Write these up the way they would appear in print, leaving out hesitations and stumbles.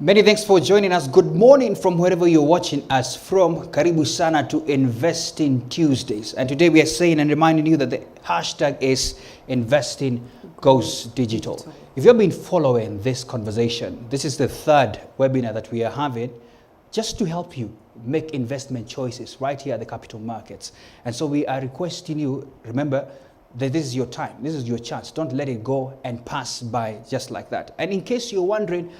Many thanks for joining us. Good morning from wherever you're watching us from. Karibu sana to Investing Tuesdays. And today we are saying and reminding you that the hashtag is Investing Goes Digital. If you've been following this conversation, this is the third webinar that we are having just to help you make investment choices right here at the capital markets. And so we are requesting you, remember, that this is your time, this is your chance. Don't let it go and pass by just like that. And in case you're wondering,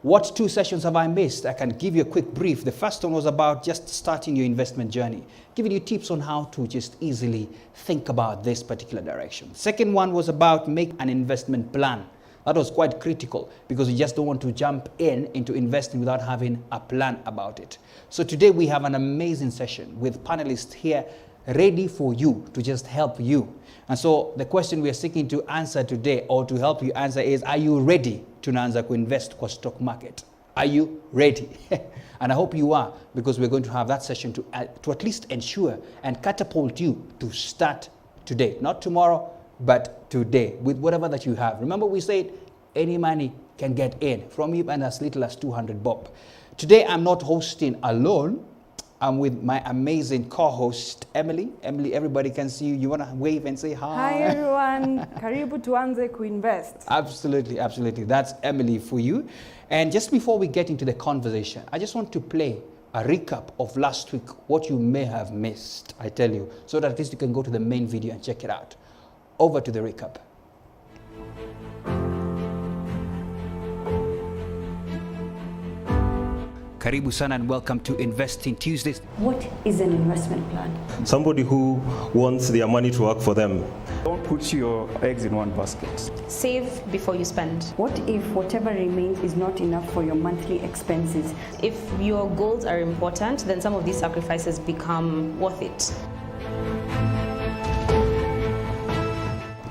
what two sessions have I missed? I can give you a quick brief. The first one was about just starting your investment journey, giving you tips on how to just easily think about this particular direction. Second one was about make an investment plan. That was quite critical because you just don't want to jump into investing without having a plan about it. So today we have an amazing session with panelists here ready for you to just help you. And so the question we are seeking to answer today, or to help you answer, is: are you ready Tunaanza kuinvest kwa stock market? Are you ready? And I hope you are, because we're going to have that session to at least ensure and catapult you to start today, not tomorrow, but today, with whatever that you have. Remember, we said any money can get in from even as little as 200 bob. Today I'm not hosting alone. I'm with my amazing co-host, Emily. Emily, everybody can see you. You want to wave and say hi? Hi, everyone. Karibu Tuanze kuinvest. Absolutely, absolutely. That's Emily for you. And just before we get into the conversation, I just want to play a recap of last week, what you may have missed, I tell you, so that at least you can go to the main video and check it out. Over to the recap. Karibu sana and welcome to Investing Tuesdays. What is an investment plan? Somebody who wants their money to work for them. Don't put your eggs in one basket. Save before you spend. What if whatever remains is not enough for your monthly expenses? If your goals are important, then some of these sacrifices become worth it.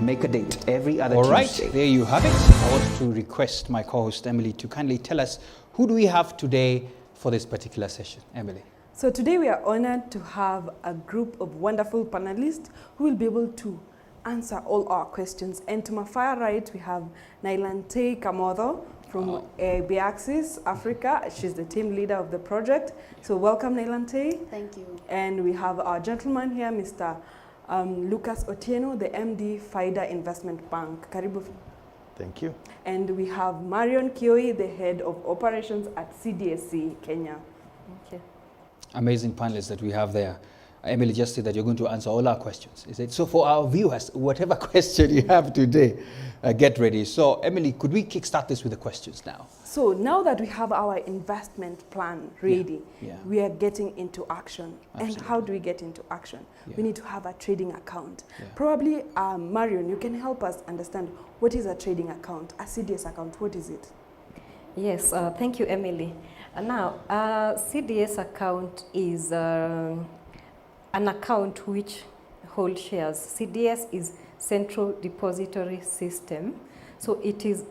Make a date every other Tuesday. All right, there you have it. I want to request my co-host Emily to kindly tell us, who do we have today for this particular session? Emily. So today we are honored to have a group of wonderful panelists who will be able to answer all our questions. And to my far right, we have Nailantei from AIB-AXYS Africa. She's the team leader of the project. So welcome, Nailantei. Thank you. And we have our gentleman here, Mr. Lucas Otieno, the MD, FIDA Investment Bank. Karibu. Thank you. And we have Marion Kioi, the head of operations at CDSC Kenya. Thank you. Amazing panelists that we have there. Emily just said that you're going to answer all our questions. Is it? So for our viewers, whatever question you have today, get ready. So Emily, could we kickstart this with the questions now? So now that we have our investment plan ready, we are getting into action. Absolutely. And how do we get into action? We need to have a trading account. Probably, Marion, you can help us understand what is a trading account, a CDS account, what is it? Yes, thank you, Emily. Now, CDS account is an account which holds shares. CDS is Central Depository System. So it is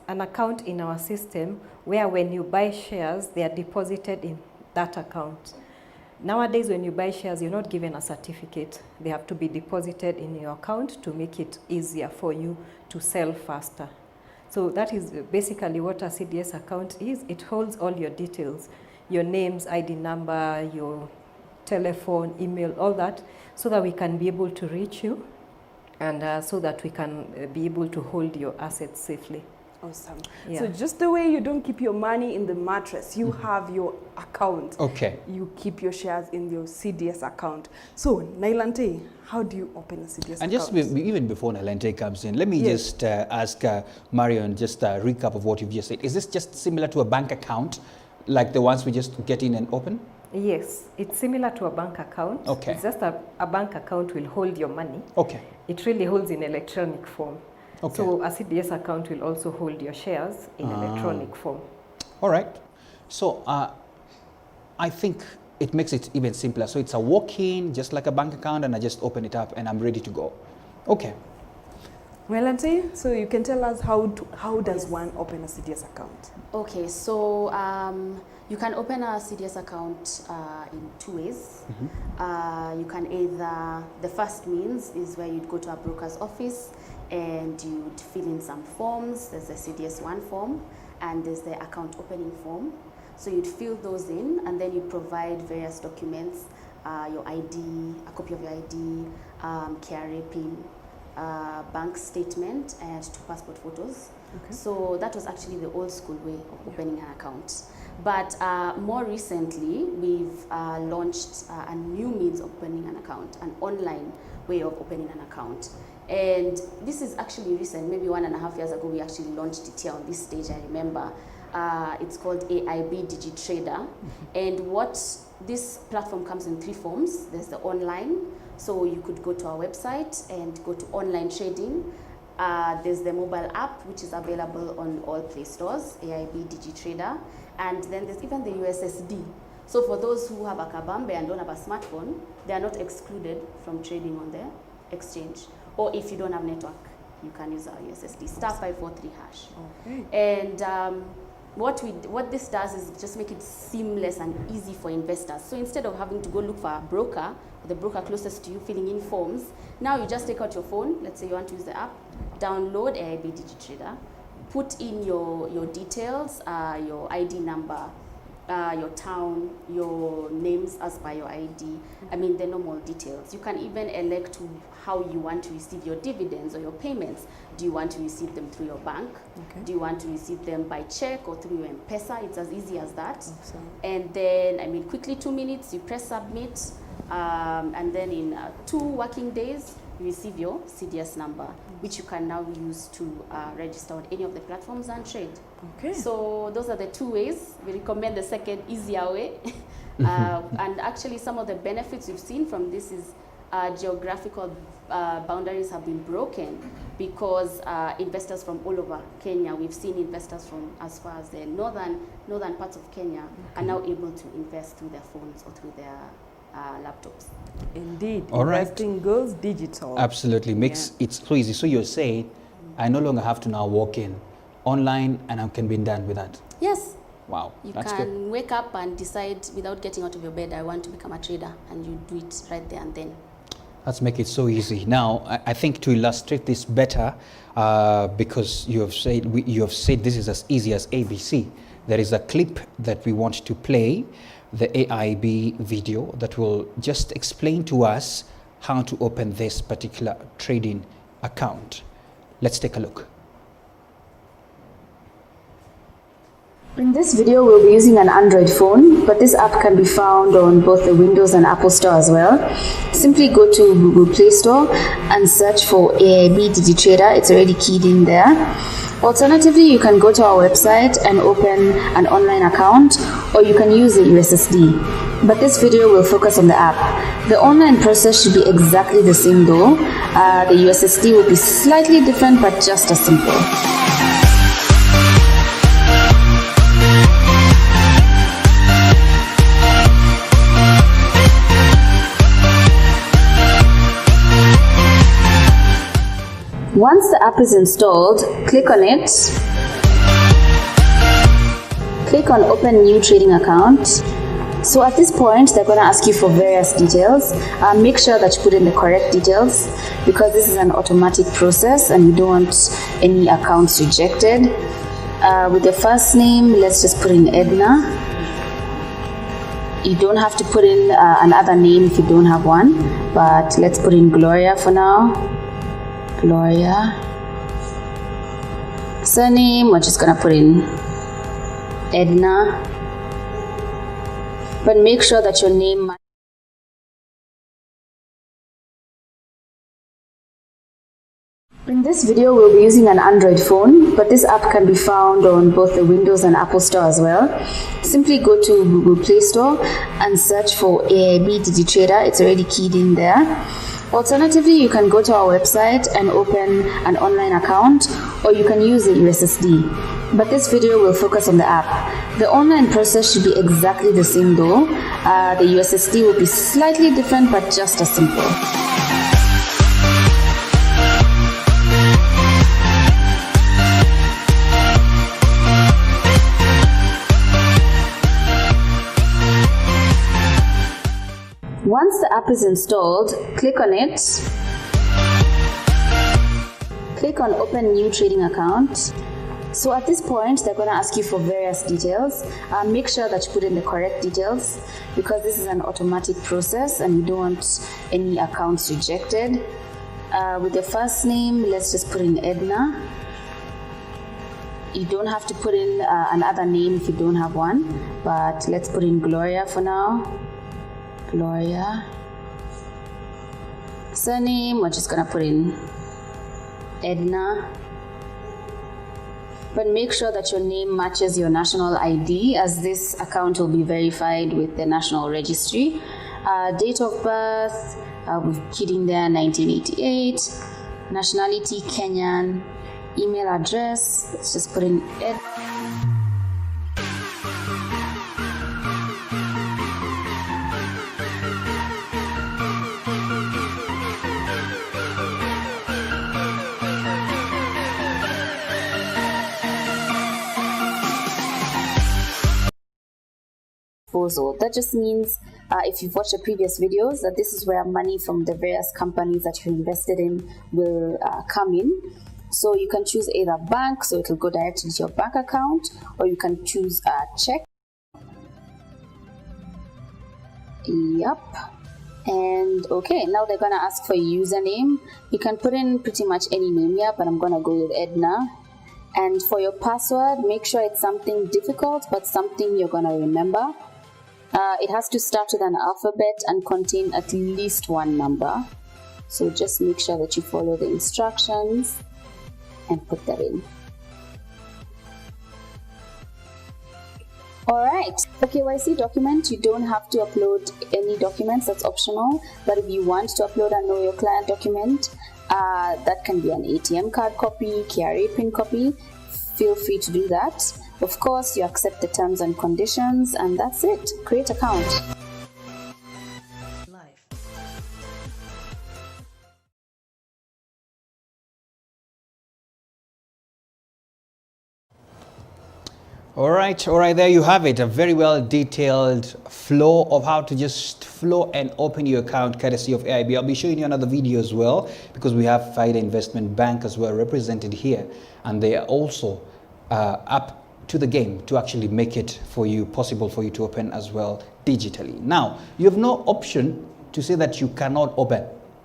an account in our system where when you buy shares, they are deposited in that account. Nowadays, when you buy shares, you're not given a certificate. They have to be deposited in your account to make it easier for you to sell faster. So that is basically what a CDS account is. It holds all your details, your names, ID number, your telephone, email, all that, so that we can be able to reach you and so that we can be able to hold your assets safely. Awesome. Yeah. So just the way you don't keep your money in the mattress, you have your account. Okay. You keep your shares in your CDS account. So Nailantei, how do you open a CDS account? And just even before Nailantei comes in, let me just ask Marion just a recap of what you've just said. Is this just similar to a bank account, like the ones we just get in and open? Yes, it's similar to a bank account. Okay. It's just a bank account will hold your money. Okay. It really holds in electronic form. Okay. So a CDS account will also hold your shares in electronic form. All right. So I think it makes it even simpler. So it's a walk-in, just like a bank account, and I just open it up and I'm ready to go. Okay. Nailantei, so you can tell us how does one open a CDS account? Okay, so you can open a CDS account in two ways. You can either, the first means is where you'd go to a broker's office and you'd fill in some forms. There's a CDS1 form, and there's the account opening form. So you'd fill those in, and then you provide various documents, your ID, a copy of your ID, KRA PIN, bank statement, and 2 passport photos. Okay. So that was actually the old school way of opening an account. But more recently, we've launched a new means of opening an account, an online way of opening an account. And this is actually recent, maybe 1.5 years ago, we actually launched it here on this stage, I remember. It's called AIB-AXYS. And what this platform comes in 3 forms. There's the online, so you could go to our website and go to online trading. There's the mobile app, which is available on all Play stores, AIB-AXYS. And then there's even the USSD. So for those who have a kabambe and don't have a smartphone, they are not excluded from trading on the exchange. Or if you don't have network, you can use our USSD, *543#. Okay. And what this does is just make it seamless and easy for investors. So instead of having to go look for a broker, or the broker closest to you filling in forms, now you just take out your phone, let's say you want to use the app, download AIB-AXYS, put in your details, your ID number, your town, your names as per your ID, I mean the normal details. You can even elect how you want to receive your dividends or your payments. Do you want to receive them through your bank? Okay. Do you want to receive them by check or through your M-Pesa? It's as easy as that. Awesome. And then, I mean, quickly 2 minutes, you press submit, and then in 2 working days, you receive your CDS number, which you can now use to register on any of the platforms and trade. Okay. So those are the 2 ways. We recommend the second, easier way. And actually some of the benefits we've seen from this is geographical boundaries have been broken, because investors from all over Kenya, we've seen investors from as far as the northern parts of Kenya are now able to invest through their phones or through their laptops. Indeed. All right. Investing goes digital. Absolutely. Makes it so easy. So you're saying, I no longer have to now walk in online and I can be done with that. Yes. Wow. You That's can good. wake up and decide without getting out of your bed, I want to become a trader, and you do it right there and then. Let's make it so easy. Now, I think to illustrate this better, because you have said this is as easy as ABC, there is a clip that we want to play, the AIB video, that will just explain to us how to open this particular trading account. Let's take a look. In this video, we'll be using an Android phone, but this app can be found on both the Windows and Apple Store as well. Simply go to Google Play Store and search for AIB-AXYS. It's already keyed in there. Alternatively, you can go to our website and open an online account, or you can use the USSD. But this video will focus on the app. The online process should be exactly the same though. The USSD will be slightly different, but just as simple. Once the app is installed, click on it. Click on Open New Trading Account. So at this point, they're going to ask you for various details. Make sure that you put in the correct details, because this is an automatic process and you don't want any accounts rejected. With the first name, let's just put in Edna. You don't have to put in another name if you don't have one, but let's put in Gloria for now. Gloria. Surname, we're just gonna put in Edna, but make sure that your name. In this video, we'll be using an Android phone, but this app can be found on both the Windows and Apple Store as well. Simply go to Google Play Store and search for AIB-AXYS. It's already keyed in there. Alternatively, you can go to our website and open an online account, or you can use the USSD. But this video will focus on the app. The online process should be exactly the same though. The USSD will be slightly different, but just as simple. Once the app is installed, click on it. Click on Open New Trading Account. So at this point, they're going to ask you for various details. Make sure that you put in the correct details because this is an automatic process and you don't want any accounts rejected. With your first name, let's just put in Edna. You don't have to put in another name if you don't have one, but let's put in Gloria for now. Gloria. Surname, we're just gonna put in Edna. But make sure that your name matches your national ID, as this account will be verified with the National Registry. Date of birth, we've keyed in there 1988. Nationality, Kenyan. Email address, let's just put in Ed. So that just means if you've watched the previous videos that this is where money from the various companies that you invested in will come in. So you can choose either bank, so it will go directly to your bank account, or you can choose a check. Yep. And okay, now they're gonna ask for a username. You can put in pretty much any name here, but I'm gonna go with Edna. And for your password, make sure it's something difficult, but something you're gonna remember. It has to start with an alphabet and contain at least one number. So just make sure that you follow the instructions and put that in. Alright, for KYC document, you don't have to upload any documents, that's optional. But if you want to upload a Know Your Client document, that can be an ATM card copy, KRA PIN copy, feel free to do that. Of course, you accept the terms and conditions, and that's it. Create account. All right, there you have it. A very well detailed flow of how to just flow and open your account courtesy of AIB. I'll be showing you another video as well because we have Faida Investment Bank as well represented here, and they are also up to the game to actually make it for you possible for you to open as well digitally. Now, you have no option to say that you cannot open.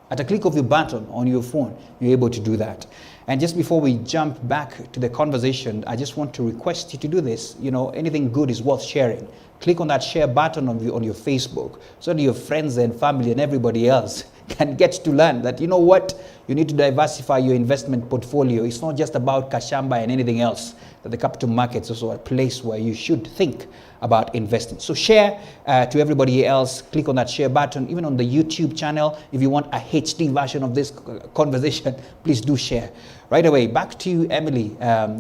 At a click of your button on your phone, you're able to do that. And just before we jump back to the conversation, I just want to request you to do this. You know, anything good is worth sharing. Click on that share button on your Facebook so that your friends and family and everybody else can get to learn that, you know what, you need to diversify your investment portfolio. It's not just about Kashamba and anything else. That the capital markets is also a place where you should think about investing. So share to everybody else. Click on that share button, even on the YouTube channel. If you want a HD version of this conversation, please do share. Right away, back to you, Emily.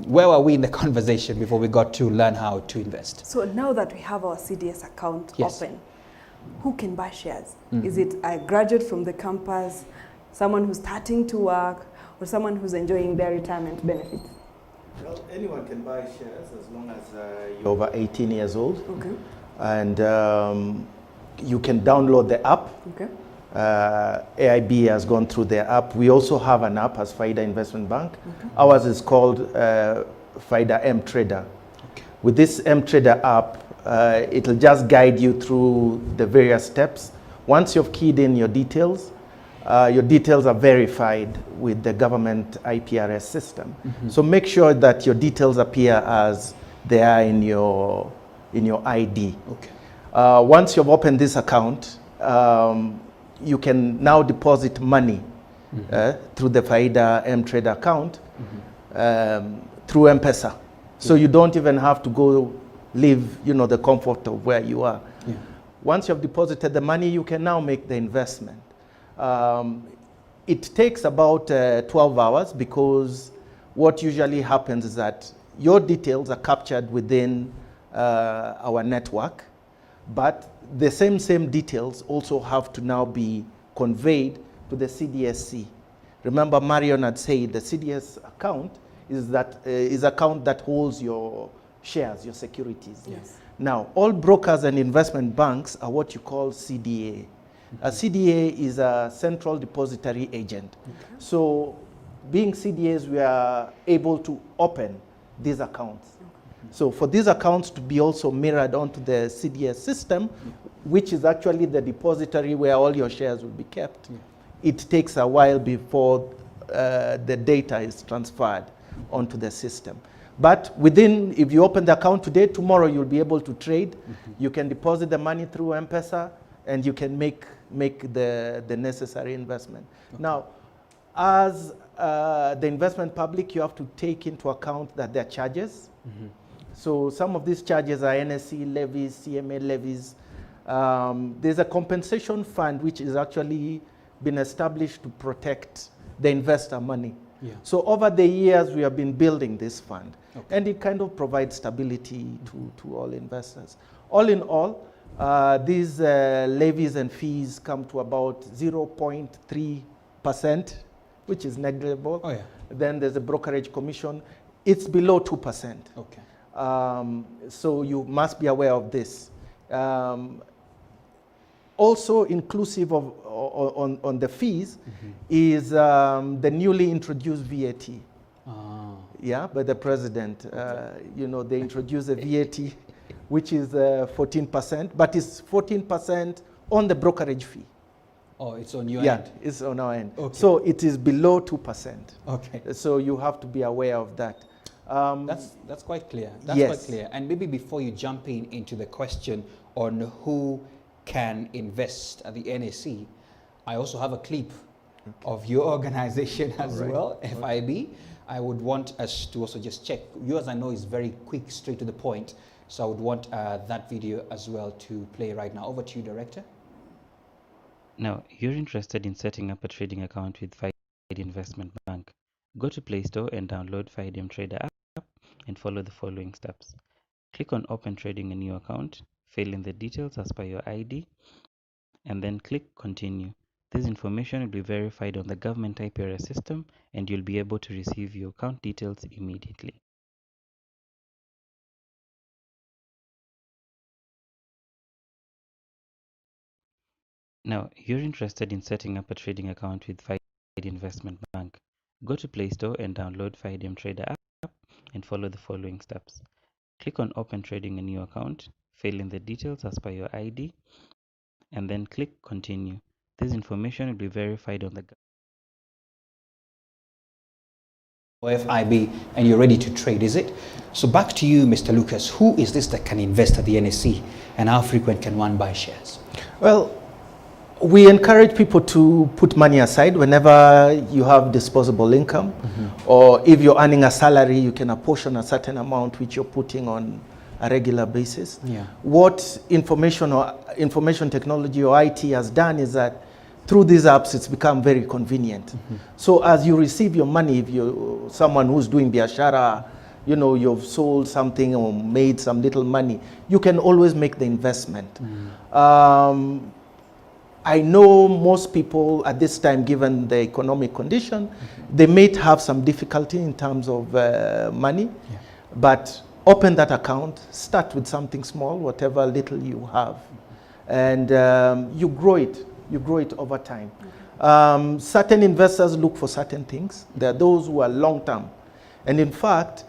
Where were we in the conversation before we got to learn how to invest? So now that we have our CDS account open, who can buy shares? Is it a graduate from the campus, someone who's starting to work, or someone who's enjoying their retirement benefits? Well, anyone can buy shares as long as you're over 18 years old. Okay. And you can download the app. Okay. AIB has gone through their app. We also have an app as Faida Investment Bank. Okay. Ours is called Faida M Trader. Okay. With this M Trader app, it'll just guide you through the various steps. Once you've keyed in your details are verified with the government IPRS system. So make sure that your details appear as they are in your ID. Okay. Once you've opened this account, you can now deposit money through the Faida M-Trader account through M-Pesa. So you don't even have to go leave, the comfort of where you are. Yeah. Once you've deposited the money, you can now make the investment. It takes about 12 hours because what usually happens is that your details are captured within our network, but the same details also have to now be conveyed to the CDSC. Remember, Marion had said the CDS account is account that holds your shares, your securities. Yes. Now, all brokers and investment banks are what you call CDA. A CDA is a central depository agent. Okay. So being CDAs, we are able to open these accounts. So for these accounts to be also mirrored onto the CDS system, which is actually the depository where all your shares will be kept, it takes a while before the data is transferred onto the system. But within, if you open the account today, tomorrow you'll be able to trade. You can deposit the money through M-Pesa, and you can make the necessary investment. Now, as the investment public, you have to take into account that there are charges. So some of these charges are NSE levies, CMA levies. There's a compensation fund which is actually been established to protect the investor money. So over the years, we have been building this fund. And it kind of provides stability to all investors. All in all, these levies and fees come to about 0.3%, which is negligible. Then there's a brokerage commission. It's below 2%. So you must be aware of this. Also inclusive of on the fees is the newly introduced VAT. Yeah, by the president. You know, they introduced a VAT which is 14%, but it's 14% on the brokerage fee. Oh, it's on your Yeah, end? it's on our end. So it is below 2%. Okay. So you have to be aware of that. That's quite clear. That's quite clear. And maybe before you jump into the question on who can invest at the NSE, I also have a clip of your organization as well, FIB. I would want us to also just check. Yours, I know, is very quick, straight to the point. So I would want that video as well to play right now. Over to you, Director. Now, you're interested in setting up a trading account with FIDE Investment Bank. Go to Play Store and download FIDE Trader app and follow the following steps. Click on Open Trading a New Account, fill in the details as per your ID, and then click Continue. This information will be verified on the government IPRS system, and you'll be able to receive your account details immediately. Now, you're interested in setting up a trading account with FIDE Investment Bank. Go to Play Store and download FIDE Trader app and follow the following steps. Click on Open Trading a New Account, fill in the details as per your ID, and then click Continue. This information will be verified on the FIB, and you're ready to trade, is it? So back to you, Mr. Lucas. Who is this that can invest at the NSE, and how frequent can one buy shares? Well, we encourage people to put money aside whenever you have disposable income, or if you're earning a salary, you can apportion a certain amount which you're putting on a regular basis. What information technology or IT has done is that through these apps, it's become very convenient. So as you receive your money, if you're someone who's doing biashara, you know, you've sold something or made some little money, you can always make the investment. I know most people at this time, given the economic condition, they may have some difficulty in terms of money, but open that account, start with something small, whatever little you have, and you grow it over time. Certain investors look for certain things. There are those who are long-term. And in fact,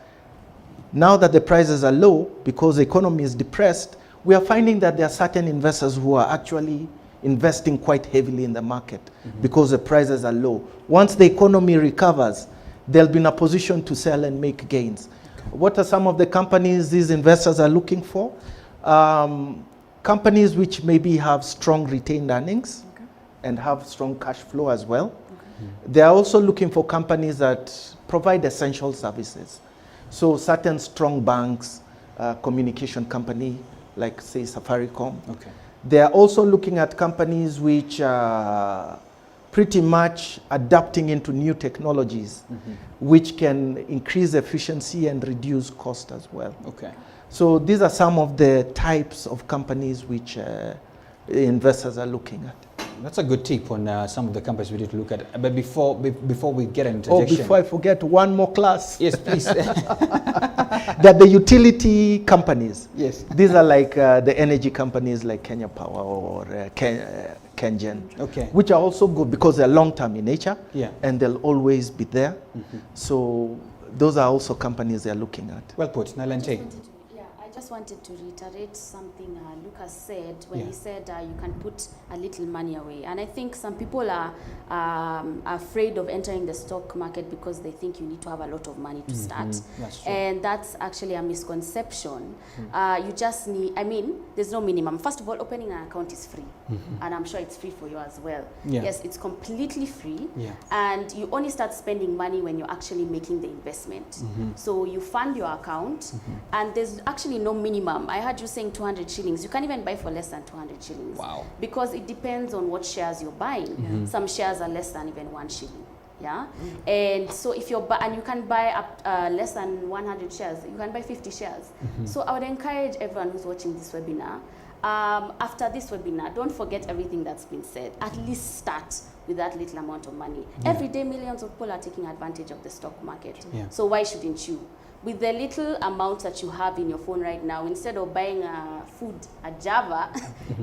now that the prices are low, because the economy is depressed, we are finding that there are certain investors who are actually investing quite heavily in the market because the prices are low. Once the economy recovers, they'll be in a position to sell and make gains. What are some of the companies these investors are looking for? Companies which maybe have strong retained earnings and have strong cash flow as well. They are also looking for companies that provide essential services. So certain strong banks, communication company, like say Safaricom. They are also looking at companies which are pretty much adapting into new technologies, which can increase efficiency and reduce cost as well. So these are some of the types of companies which investors are looking at. That's a good tip on some of the companies we need to look at. But before we get an interjection. Oh, before I forget, one more class. Yes, please. They're the utility companies. Yes. These are like the energy companies like Kenya Power or Kengen, which are also good because they're long-term in nature, and they'll always be there. So those are also companies they're looking at. Well put, Nailantei. I just wanted to reiterate something Lucas said when Yeah. he said you can put a little money away. And I think some people are afraid of entering the stock market because they think you need to have a lot of money to start. That's true. And that's actually a misconception. You just need, I mean, there's no minimum. First of all, opening an account is free. And I'm sure it's free for you as well. Yeah. Yes, it's completely free. Yeah. And you only start spending money when you're actually making the investment. So you fund your account, and there's actually no minimum. I heard you saying 200 shillings. You can't even buy for less than 200 shillings. Wow. Because it depends on what shares you're buying. Some shares are less than even 1 shilling. Yeah. And so if you're and you can buy up less than 100 shares, you can buy 50 shares. So I would encourage everyone who's watching this webinar, after this webinar, don't forget everything that's been said. At least start with that little amount of money. Every day, millions of people are taking advantage of the stock market. So why shouldn't you? With the little amount that you have in your phone right now, instead of buying food at Java,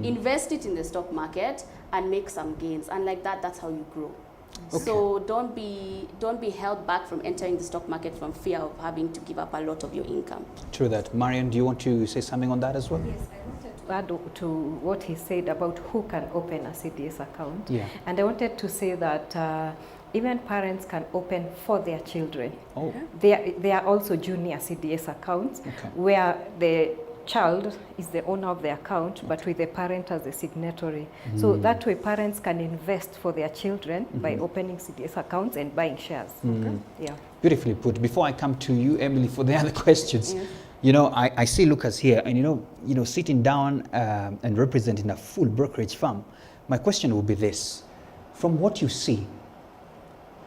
invest it in the stock market and make some gains. And like that, that's how you grow. Okay. So don't be held back from entering the stock market from fear of having to give up a lot of your income. True that. Marion, do you want to say something on that as well? Yes, I wanted to add to what he said about who can open a CDS account. Yeah. And I wanted to say that even parents can open for their children. Oh. There are also junior CDS accounts where the child is the owner of the account, but with the parent as the signatory. So that way parents can invest for their children by opening CDS accounts and buying shares. Yeah. Beautifully put. Before I come to you, Emily, for the other questions, you know, I see Lucas here, and you know, sitting down and representing a full brokerage firm. My question would be this: from what you see,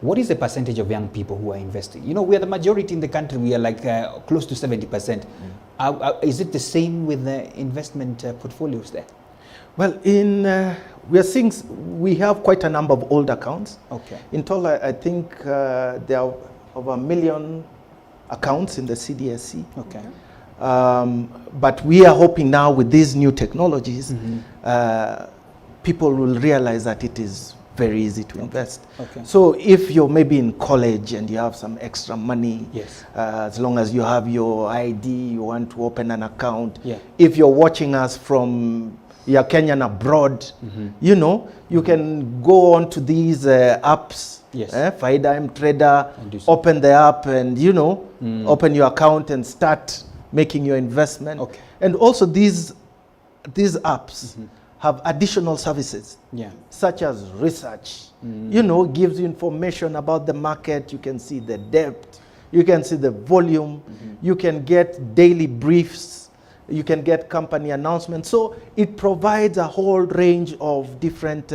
what is the percentage of young people who are investing? You know, we are the majority in the country. We are like close to 70%. Is it the same with the investment portfolios there? Well, we are seeing we have quite a number of old accounts. Okay. In total, I think there are over 1 million accounts in the CDSC. Okay. But we are hoping now with these new technologies, people will realize that it is very easy to invest. Okay. So if you're maybe in college and you have some extra money, yes, as long as you have your ID, you want to open an account. Yeah. If you're watching us from your Kenyan abroad, you know, you can go on to these apps, yes, Faida M Trader, open the app and, you know, open your account and start making your investment. Okay. And also these apps have additional services, such as research. You know, gives you information about the market. You can see the depth, you can see the volume, you can get daily briefs, you can get company announcements. So it provides a whole range of different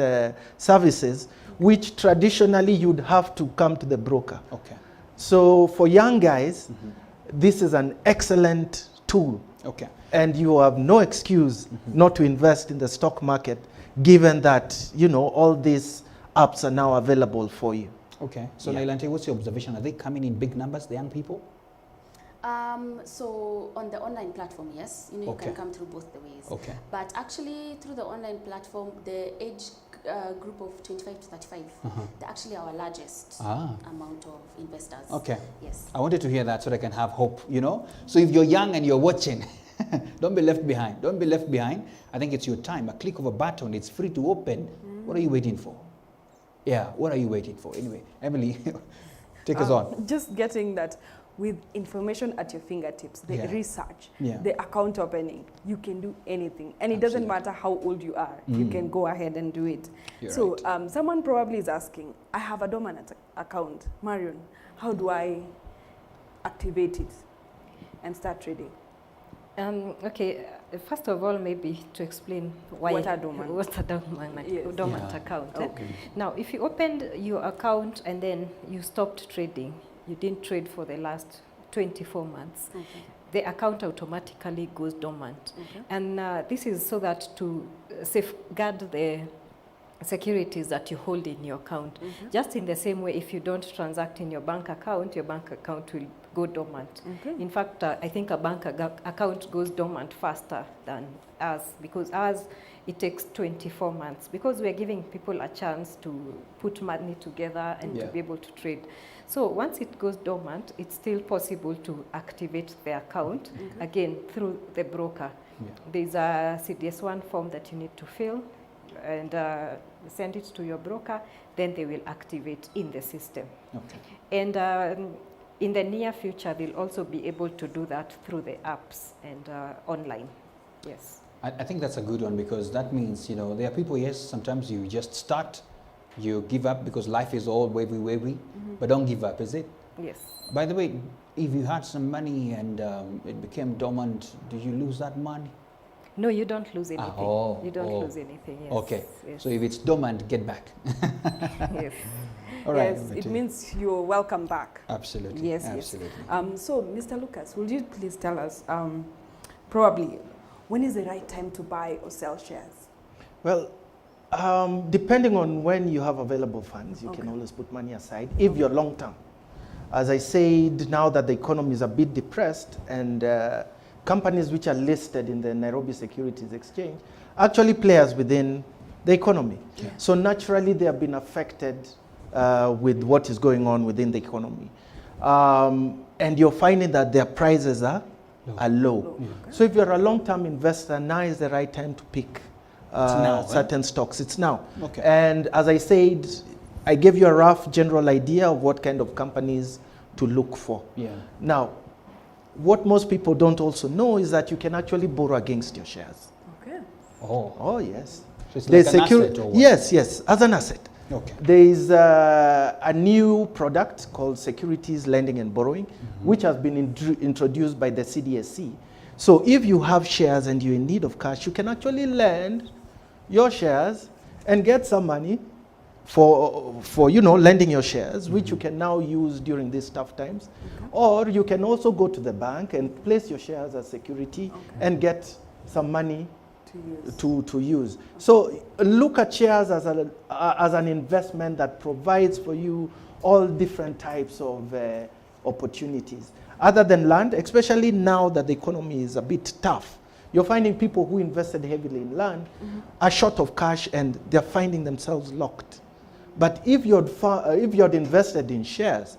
services, which traditionally you'd have to come to the broker. Okay. So for young guys, this is an excellent tool. Okay. And you have no excuse not to invest in the stock market, given that, you know, all these apps are now available for you. Okay. So Nailantei, what's your observation? Are they coming in big numbers, the young people? So on the online platform, yes, you know, you can come through both the ways. Okay. But actually through the online platform, the age group of 25 to 35, they're actually our largest amount of investors. Okay. Yes. I wanted to hear that so that I can have hope, you know. So if you're young and you're watching, don't be left behind. Don't be left behind. I think it's your time. A click of a button, it's free to open. What are you waiting for? Yeah, what are you waiting for? Anyway, Emily, take us on. Just getting that with information at your fingertips, the research, the account opening, you can do anything. And it doesn't matter how old you are, you can go ahead and do it. You're right. Someone probably is asking, I have a Dormant account. Marion, how do I activate it and start trading? Okay, first of all, maybe to explain why what a Dormant, Dormant account. Okay. Now, if you opened your account and then you stopped trading, you didn't trade for the last 24 months, the account automatically goes dormant. And this is so that to safeguard the securities that you hold in your account. Just in the same way, if you don't transact in your bank account will go dormant. In fact, I think a bank account goes dormant faster than ours, because ours, it takes 24 months, because we're giving people a chance to put money together and to be able to trade. So once it goes dormant, it's still possible to activate the account again through the broker. There's a CDS1 form that you need to fill and send it to your broker, then they will activate in the system. And in the near future, they'll also be able to do that through the apps and online. Yes. I think that's a good one, because that means, you know, there are people, yes, sometimes you just start, you give up because life is all wavy, but don't give up, is it? Yes. By the way, if you had some money and it became dormant, do you lose that money? No, you don't lose anything. You don't lose anything, yes. Okay, so if it's dormant, get back. Yes. All right. Yes, it means you're welcome back. Absolutely. Yes, absolutely. yes. So, Mr. Lucas, will you please tell us, probably, when is the right time to buy or sell shares? Well, depending on when you have available funds, you can always put money aside if you're long term. As I said, now that the economy is a bit depressed, and companies which are listed in the Nairobi Securities Exchange, actually players within the economy. So naturally they have been affected with what is going on within the economy. And you're finding that their prices are low. So if you're a long-term investor, now is the right time to pick certain stocks. It's now. And as I said, I gave you a rough general idea of what kind of companies to look for. Now, what most people don't also know is that you can actually borrow against your shares. Oh, yes. So it's like an asset or what? Yes, as an asset. There is a new product called Securities Lending and Borrowing, which has been introduced by the CDSC. So if you have shares and you're in need of cash, you can actually lend your shares and get some money for you know, lending your shares, which you can now use during these tough times. Or you can also go to the bank and place your shares as security and get some money to use. So look at shares as an investment that provides for you all different types of opportunities. Other than land, especially now that the economy is a bit tough, you're finding people who invested heavily in land are short of cash and they're finding themselves locked. But if you're invested in shares,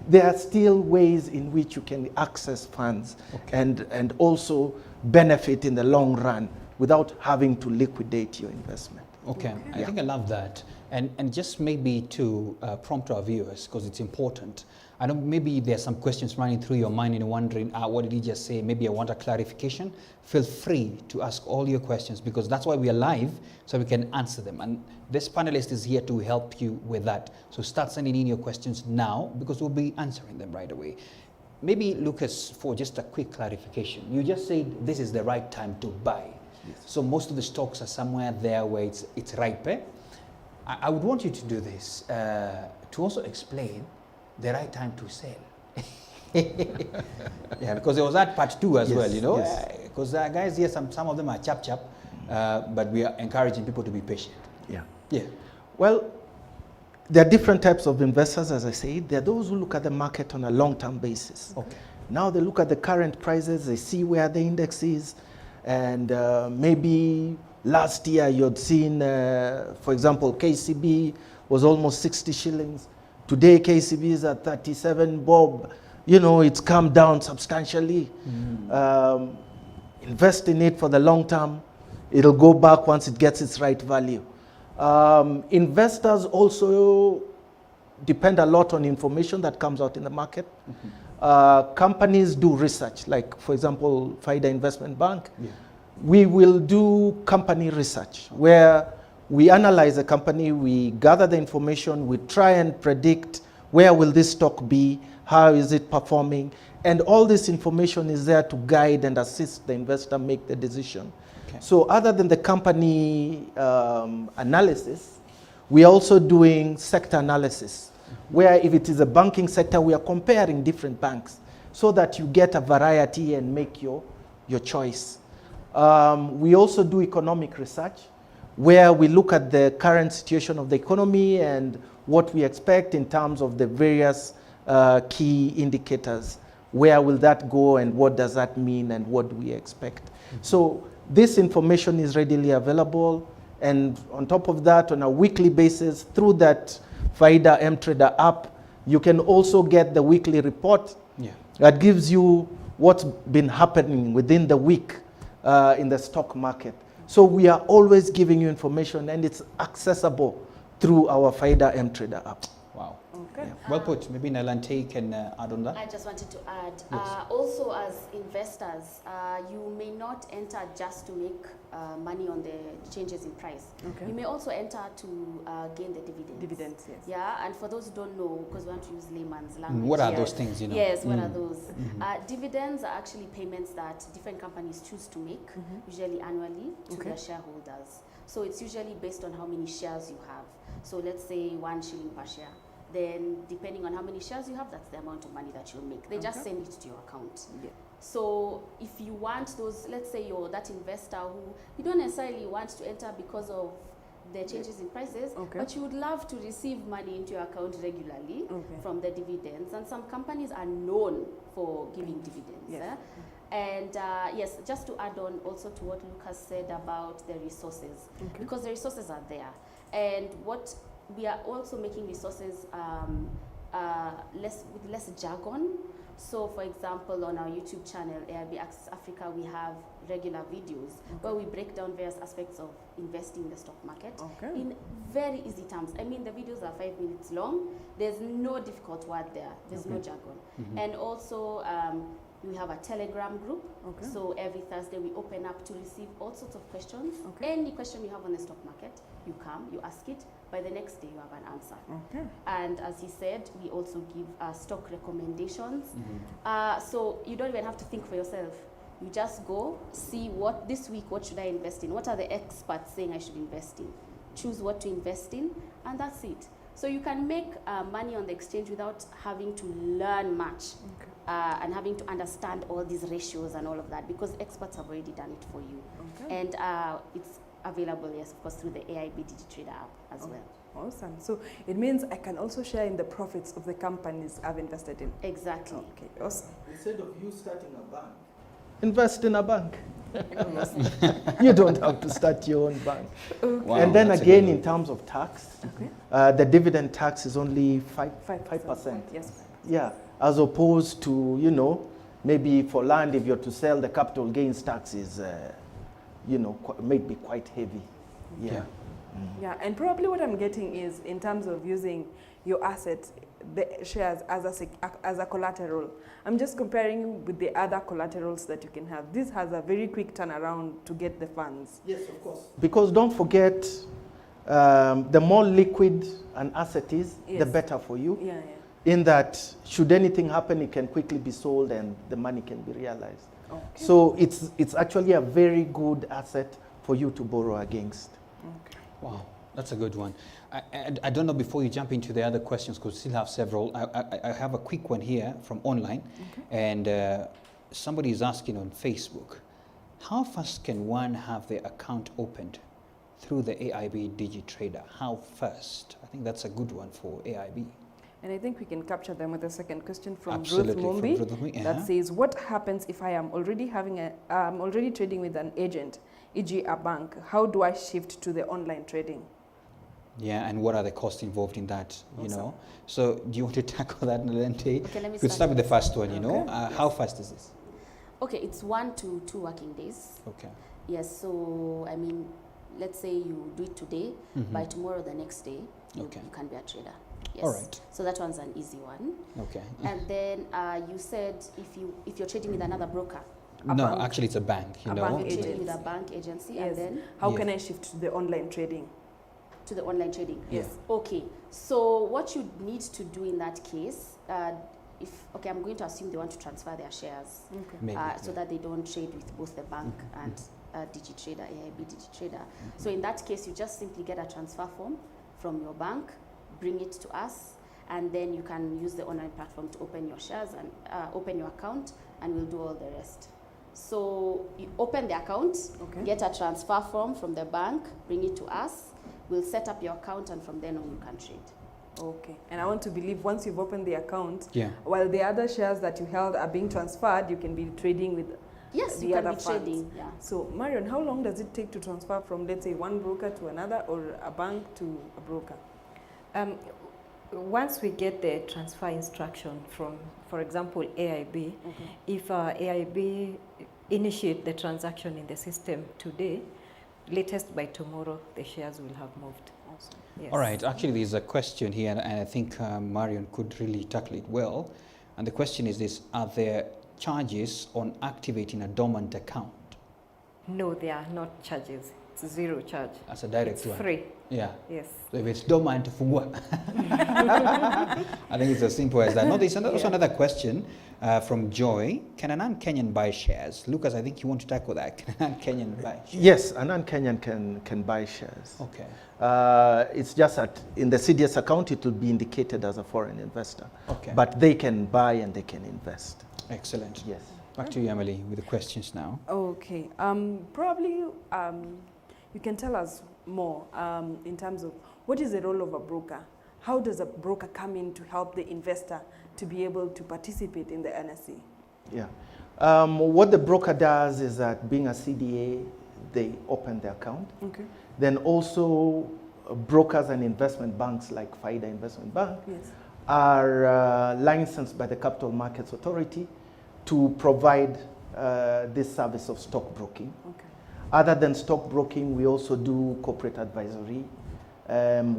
there are still ways in which you can access funds and also benefit in the long run without having to liquidate your investment. I think I love that. And just maybe to prompt our viewers, because it's important. I know maybe there's some questions running through your mind and you're wondering, what did he just say? Maybe I want a clarification. Feel free to ask all your questions, because that's why we are live, so we can answer them. And this panelist is here to help you with that. So start sending in your questions now, because we'll be answering them right away. Maybe, Lucas, for just a quick clarification, you just said this is the right time to buy. So most of the stocks are somewhere there where it's ripe. I would want you to do this, to also explain the right time to sell. Because there was that part 2 as well, you know, because guys here, some of them are chap, but we are encouraging people to be patient. Well, there are different types of investors, as I said. There are those who look at the market on a long-term basis. Now they look at the current prices, they see where the index is, and maybe last year you had seen, for example, KCB was almost 60 shillings. Today KCB is at 37 bob. You know, it's come down substantially. Invest in it for the long term. It'll go back once it gets its right value. Investors also depend a lot on information that comes out in the market. Companies do research, like for example, FIDA Investment Bank. We will do company research where we analyze a company, we gather the information, we try and predict where will this stock be, how is it performing, and all this information is there to guide and assist the investor make the decision. So other than the company analysis, we are also doing sector analysis, where if it is a banking sector, we are comparing different banks so that you get a variety and make your choice. We also do economic research, where we look at the current situation of the economy and what we expect in terms of the various key indicators. Where will that go and what does that mean and what do we expect? So this information is readily available, and on top of that, on a weekly basis, through that Faida M-Trader app, you can also get the weekly report that gives you what's been happening within the week in the stock market. So we are always giving you information, and it's accessible through our Faida M-Trader app. Wow. Okay. Yeah. Well put. Maybe Nailantei can add on that. I just wanted to add, Yes. also as investors, you may not enter just to make money on the changes in price. Okay. You may also enter to gain the dividends. Dividends, yes. Yeah, and for those who don't know, because we want to use layman's language. What are here. those things, you know? Yes, what are those? Dividends are actually payments that different companies choose to make, usually annually, to their shareholders. So it's usually based on how many shares you have. So let's say 1 shilling per share. Then depending on how many shares you have, that's the amount of money that you'll make. They just send it to your account. Yeah. So if you want those, let's say you're that investor who you don't necessarily want to enter because of the changes in prices, but you would love to receive money into your account regularly from the dividends. And some companies are known for giving dividends. Yes. And yes, just to add on also to what Lucas said about the resources, because the resources are there. And what we are also making resources with less jargon. So for example, on our YouTube channel, AIB-AXYS Africa, we have regular videos where we break down various aspects of investing in the stock market in very easy terms. I mean, the videos are 5 minutes long. There's no difficult word there. There's no jargon. And also, we have a Telegram group. So every Thursday we open up to receive all sorts of questions. Any question you have on the stock market, you come, you ask it. By the next day, you have an answer. And as he said, we also give stock recommendations. So you don't even have to think for yourself. You just go, see what this week, what should I invest in? What are the experts saying I should invest in? Choose what to invest in, and that's it. So you can make money on the exchange without having to learn much and having to understand all these ratios and all of that, because experts have already done it for you. And it's available, yes, of course, through the AIB DigiTrader app as well. Awesome. So it means I can also share in the profits of the companies I've invested in. Exactly. Okay, awesome. Instead of you starting a bank, invest in a bank. You don't have to start your own bank. Wow, and then that's again, in terms of tax, the dividend tax is only 5%. Yes. Yeah, as opposed to, you know, maybe for land, if you're to sell, the capital gains tax is, you know, may be quite heavy. Yeah. Yeah, and probably what I'm getting is in terms of using your assets, the shares as a collateral. I'm just comparing with the other collaterals that you can have. This has a very quick turnaround to get the funds. Yes, of course. Because don't forget, the more liquid an asset is, the better for you. Yeah. In that, should anything happen, it can quickly be sold and the money can be realized. So it's actually a very good asset for you to borrow against. Wow, that's a good one. I don't know, before you jump into the other questions, because we still have several, I have a quick one here from online. And somebody is asking on Facebook, how fast can one have their account opened through the AIB DigiTrader? How fast? I think that's a good one for AIB. And I think we can capture them with a second question from Absolutely, Ruth Mumbi, that uh-huh. says, what happens if I am already already trading with an agent, e.g. a bank? How do I shift to the online trading? Yeah, and what are the costs involved in that, you know? So do you want to tackle that, Nailantei? Okay, let me We'll start with the first one, you know? Yes. How fast is this? Okay, it's 1 to 2 working days. Okay. Yes, so I mean, let's say you do it today, by tomorrow, the next day, you can be a trader. Yes. All right. So that one's an easy one. Okay. And then you said if you're trading with another broker. No, actually it's a bank, you know? Bank trading with a bank agency, and then how can I shift to the online trading? To the online trading. Yes. Okay. So what you need to do in that case, I'm going to assume they want to transfer their shares, so that they don't trade with both the bank and DigiTrader, AIB DigiTrader. So in that case, you just simply get a transfer form from your bank, bring it to us, and then you can use the online platform to open your shares and open your account, and we'll do all the rest. So you open the account, Okay. get a transfer form from the bank, bring it to us. We'll set up your account, and from then on you can trade. Okay. And I want to believe once you've opened the account, Yeah. while the other shares that you held are being transferred, you can be trading with Yes, the you can other be funds. trading. Yeah. So, Marion, how long does it take to transfer from, let's say, one broker to another, or a bank to a broker? Once we get the transfer instruction from, for example, AIB, if AIB initiate the transaction in the system today, latest by tomorrow, the shares will have moved. Awesome. Yes. All right, actually there's a question here, and I think Marion could really tackle it well. And the question is this: are there charges on activating a dormant account? No, there are not charges. It's zero charge. As a direct It's one? free. Yeah. Yes. So if it's dormant, fungua. I think it's as simple as that. No, there's also another question from Joy. Can an non-Kenyan buy shares? Lucas, I think you want to tackle that. Can a non-Kenyan buy shares? Yes, a non-Kenyan can buy shares. Okay. It's just that in the CDS account, it will be indicated as a foreign investor. Okay. But they can buy and they can invest. Excellent. Yes. Back to you, Emily, with the questions now. Okay. Probably you can tell us more in terms of what is the role of a broker? How does a broker come in to help the investor to be able to participate in the NSE? Yeah. What the broker does is that, being a CDA, they open the account. Okay. Then also brokers and investment banks like FIDA Investment Bank Yes. are licensed by the Capital Markets Authority to provide this service of stockbroking. Okay. Other than stockbroking, we also do corporate advisory.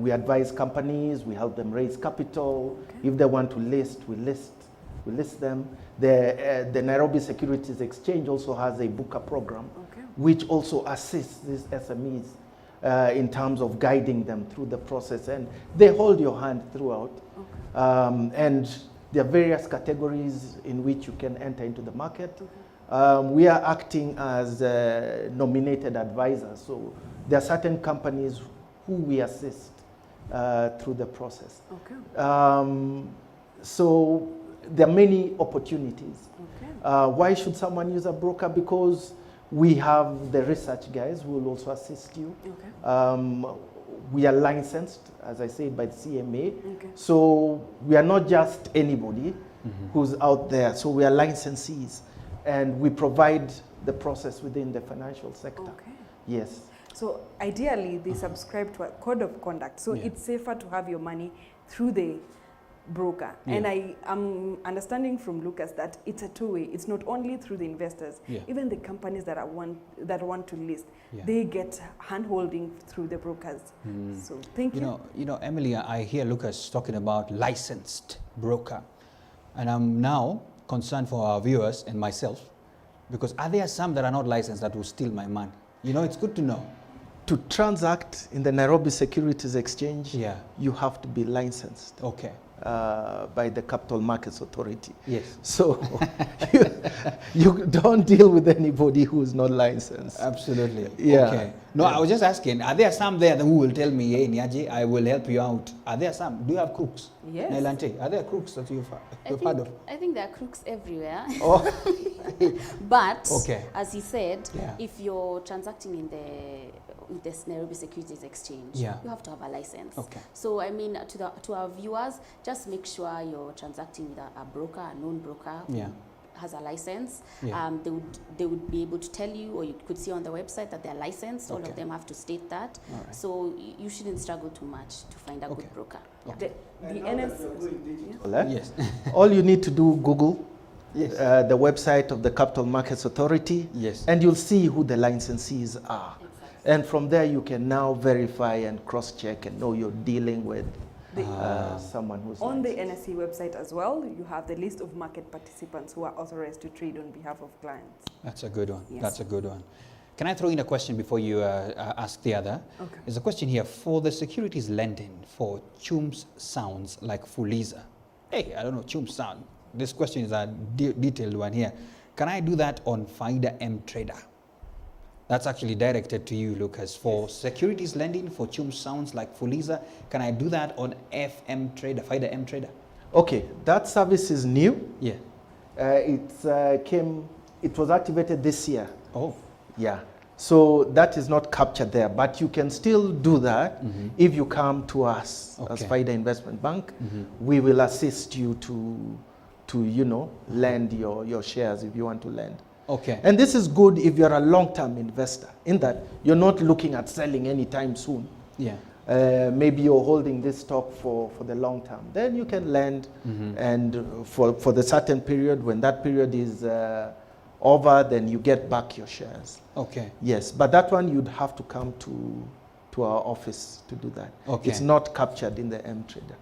We advise companies, we help them raise capital. Okay. If they want to list, we list them. The Nairobi Securities Exchange also has a Booker program, Okay. which also assists these SMEs in terms of guiding them through the process, and they hold your hand throughout. Okay. And there are various categories in which you can enter into the market. We are acting as nominated advisors, so there are certain companies who we assist through the process. Okay. So there are many opportunities. Okay. Why should someone use a broker? Because we have the research guys who will also assist you. Okay. We are licensed, as I said, by the CMA. Okay. So we are not just anybody who's out there. So we are licensees, and we provide the process within the financial sector. Okay. Yes. So ideally, they subscribe to a code of conduct. So Yeah. it's safer to have your money through the broker. Yeah. And I am understanding from Lucas that it's a two-way. It's not only through the investors. Yeah. Even the companies that want to list, Yeah. they get hand-holding through the brokers. So thank you. You know, Emily, I hear Lucas talking about licensed broker, and I'm now concerned for our viewers and myself, because are there some that are not licensed that will steal my money? You know, it's good to know. To transact in the Nairobi Securities Exchange, Yeah. you have to be licensed Okay. by the Capital Markets Authority. Yes. So you don't deal with anybody who is not licensed. Absolutely. Yeah. Okay. No, I was just asking, are there some there who will tell me, hey, Nyaji, I will help you out? Are there some? Do you have crooks? Yes. Nailantei, are there crooks that you've heard of? I think there are crooks everywhere. Oh. But Okay. as he said, Yeah. if you're transacting in the Nairobi Securities Exchange, Yeah. you have to have a license. Okay. So I mean, to our viewers, just make sure you're transacting with a broker, a known broker who Yeah. has a license. Yeah. They would be able to tell you, or you could see on the website that they're licensed. All Okay. of them have to state that. All right. So you shouldn't struggle too much to find a Okay. good broker. The NS. Yes. All you need to do, Google Yes. the website of the Capital Markets Authority, Yes. and you'll see who the licensees are. Exactly. And from there, you can now verify and cross-check and know you're dealing with someone who's On the licensed. NSE website as well, you have the list of market participants who are authorized to trade on behalf of clients. That's a good one. Yes. That's a good one. Can I throw in a question before you ask the other? Okay. There's a question here for the securities lending for chums sounds like Fuliza. Hey, I don't know, chum sound. This question is a detailed one here. Can I do that on FIDA M Trader? That's actually directed to you, Lucas. For securities lending for chum sounds like Fuliza, can I do that on FM Trader, FIDA M Trader? Okay, that service is new. Yeah. It came It was activated this year. Oh. Yeah. So that is not captured there, but you can still do that if you come to us as FIDA Investment Bank. We will assist you to you know, lend your shares if you want to lend. Okay. And this is good if you're a long-term investor, in that you're not looking at selling anytime soon. Yeah. Maybe you're holding this stock for the long term. Then you can lend, and for the certain period, when that period is over, then you get back your shares. Okay. Yes, but that one you'd have to come to our office to do that. Okay. It's not captured in the M-Trader.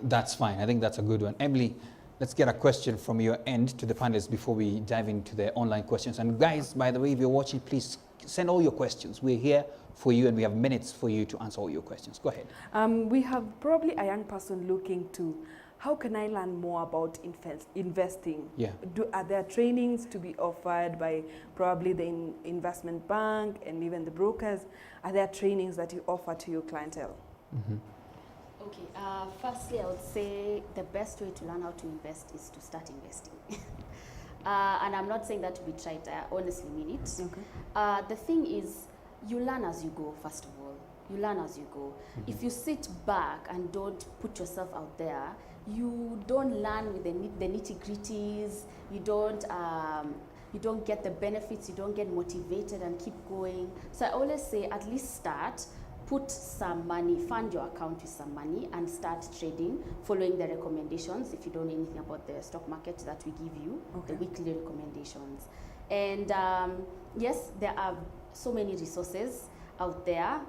That's fine. I think that's a good one. Emily, let's get a question from your end to the panelists before we dive into the online questions. And guys, by the way, if you're watching, please send all your questions. We're here for you, and we have minutes for you to answer all your questions. Go ahead. We have probably a young person looking to, how can I learn more about investing? Yeah. Are there trainings to be offered by probably the investment bank and even the brokers? Are there trainings that you offer to your clientele? Okay, firstly, I would say the best way to learn how to invest is to start investing. And I'm not saying that to be trite, I honestly mean it. Okay. The thing is, you learn as you go, first of all. You learn as you go. If you sit back and don't put yourself out there, you don't learn with the nitty-gritties, you don't get the benefits, you don't get motivated and keep going. So I always say, at least start, put some money, fund your account with some money and start trading, following the recommendations, if you don't know anything about the stock market that we give you, the weekly recommendations. And yes, there are so many resources out there,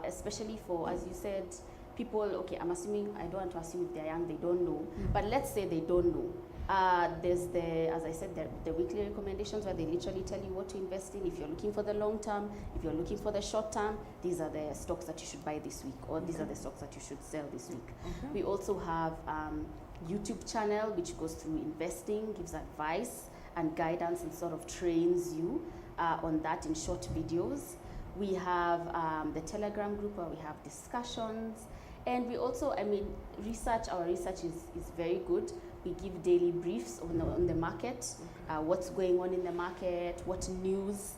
especially for, as you said, people, okay, I'm assuming, I don't want to assume if they're young, they don't know, but let's say they don't know. There's as I said, the weekly recommendations where they literally tell you what to invest in. If you're looking for the long term, if you're looking for the short term, these are the stocks that you should buy this week, or these are the stocks that you should sell this week. We also have YouTube channel which goes through investing, gives advice and guidance and sort of trains you on that in short videos. We have the Telegram group where we have discussions. And we also, I mean, our research is very good. We give daily briefs on the market, what's going on in the market, what news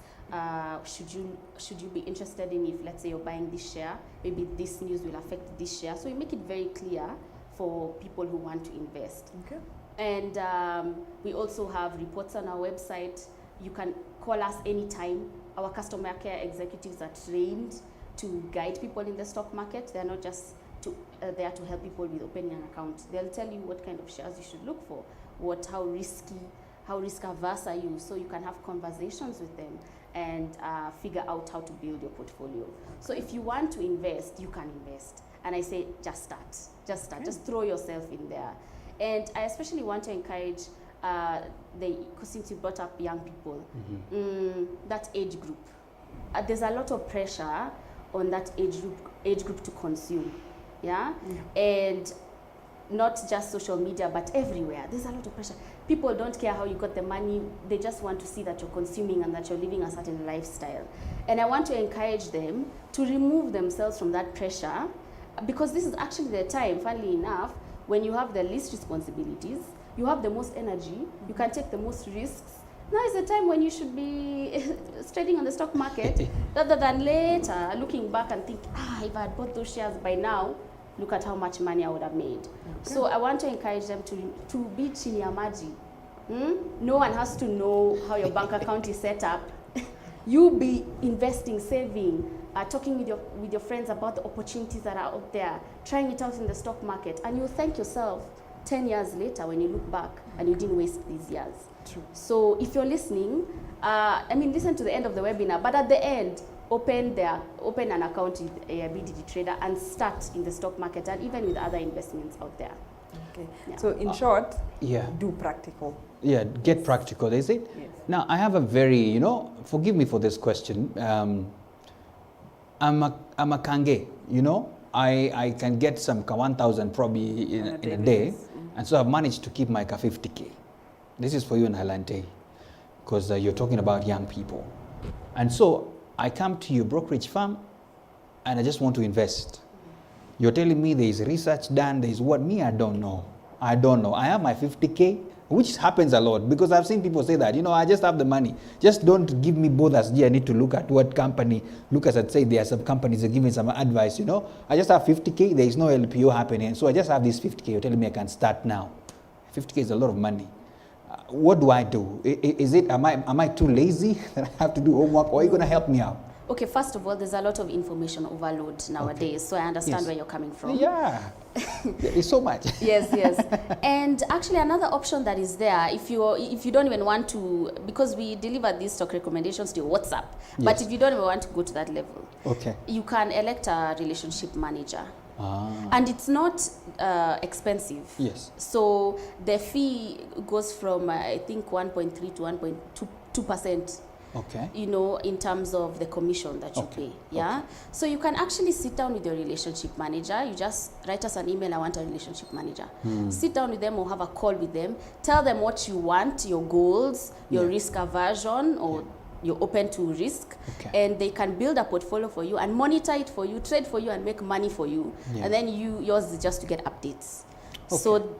should you be interested in. If, let's say, you're buying this share, maybe this news will affect this share. So we make it very clear for people who want to invest. Okay. And we also have reports on our website. You can call us anytime. Our customer care executives are trained to guide people in the stock market. They're not just there to help people with opening an account. They'll tell you what kind of shares you should look for, how risk averse are you, so you can have conversations with them and figure out how to build your portfolio. So if you want to invest, you can invest. And I say, just start, just throw yourself in there. And I especially want to encourage since you brought up young people, that age group. There's a lot of pressure on that age group to consume. Yeah? And not just social media, but everywhere. There's a lot of pressure. People don't care how you got the money. They just want to see that you're consuming and that you're living a certain lifestyle. And I want to encourage them to remove themselves from that pressure, because this is actually the time, funnily enough, when you have the least responsibilities, you have the most energy, you can take the most risks. Now is the time when you should be trading on the stock market, rather than later looking back and think, if I had bought those shares by now, look at how much money I would have made. So I want to encourage them to be chini ya maji. No one has to know how your bank account is set up. You be investing, saving, talking with your friends about the opportunities that are out there, trying it out in the stock market, and you'll thank yourself 10 years later when you look back and you didn't waste these years. True. So if you're listening, listen to the end of the webinar, but at the end, open an account with AIB-Trader and start in the stock market and even with other investments out there. Okay. Yeah. So in short, do practical. Yeah, get practical, is it? Yes. Now, I have a very, forgive me for this question. I'm a kange, I can get some 1,000 probably in a day. And so I've managed to keep my 50K. This is for you in Nailantei, because you're talking about young people. And so I come to your brokerage firm and I just want to invest. You're telling me there is research done, there is what? Me, I don't know. I have my 50K which happens a lot because I've seen people say that, you know, I just have the money. Just don't give me both as I need to look at what company. Lucas had said there are some companies that give me some advice, you know. I just have 50K, there is no LPO happening. So I just have this 50K. You're telling me I can start now. 50K is a lot of money. What do I do? Is it, am I too lazy that I have to do homework, or are you going to help me out? Okay, first of all, there's a lot of information overload nowadays, so I understand where you're coming from. Yeah, there is so much. Yes, yes. And actually another option that is there, if you don't even want to, because we deliver these stock recommendations to your WhatsApp, but if you don't even want to go to that level, you can elect a relationship manager. And it's not expensive. Yes. So the fee goes from I think 1.3 to 1.2%. Okay. You know, in terms of the commission that you pay. Yeah. So you can actually sit down with your relationship manager. You just write us an email, I want a relationship manager. Sit down with them or have a call with them. Tell them what you want, your goals, your risk aversion, or you're open to risk, and they can build a portfolio for you and monitor it for you, trade for you, and make money for you. And then yours is just to get updates. So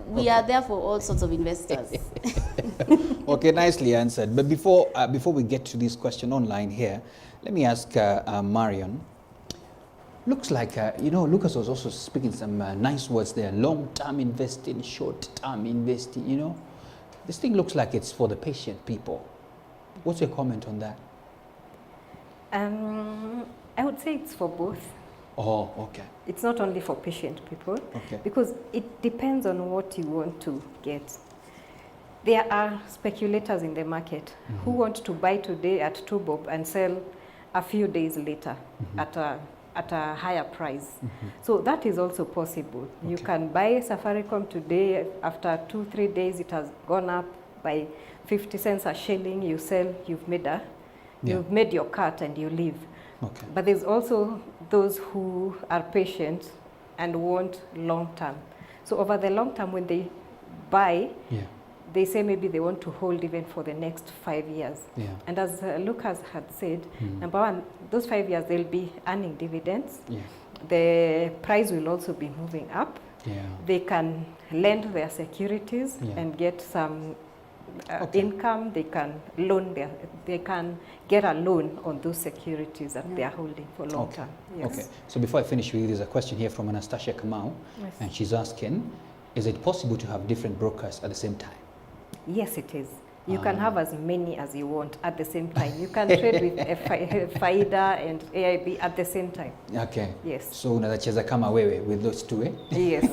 we are there for all sorts of investors. Okay, nicely answered. But before we get to this question online here, let me ask Marion. Looks like, you know, Lucas was also speaking some nice words there. Long-term investing, short-term investing, you know. This thing looks like it's for the patient people. What's your comment on that? I would say it's for both. Oh, okay. It's not only for patient people, because it depends on what you want to get. There are speculators in the market who want to buy today at 2 bob and sell a few days later at a higher price. So that is also possible. You can buy Safaricom today, after 2-3 days it has gone up by 50 cents a shilling, you sell, you've made your cut and you leave. But there's also those who are patient and want long term. So over the long term, when they buy, they say maybe they want to hold even for the next 5 years. And as Lucas had said, number one, those 5 years they'll be earning dividends. The price will also be moving up. They can lend their securities and get some income. They can get a loan on those securities that they are holding for long term. Okay. So before I finish with you, there's a question here from Anastasia Kamau, and she's asking, is it possible to have different brokers at the same time? Yes, it is. You can have as many as you want at the same time. You can trade with FAIDA and AIB at the same time. Okay. Yes. So unacheza kama wewe with those two, eh? Yes.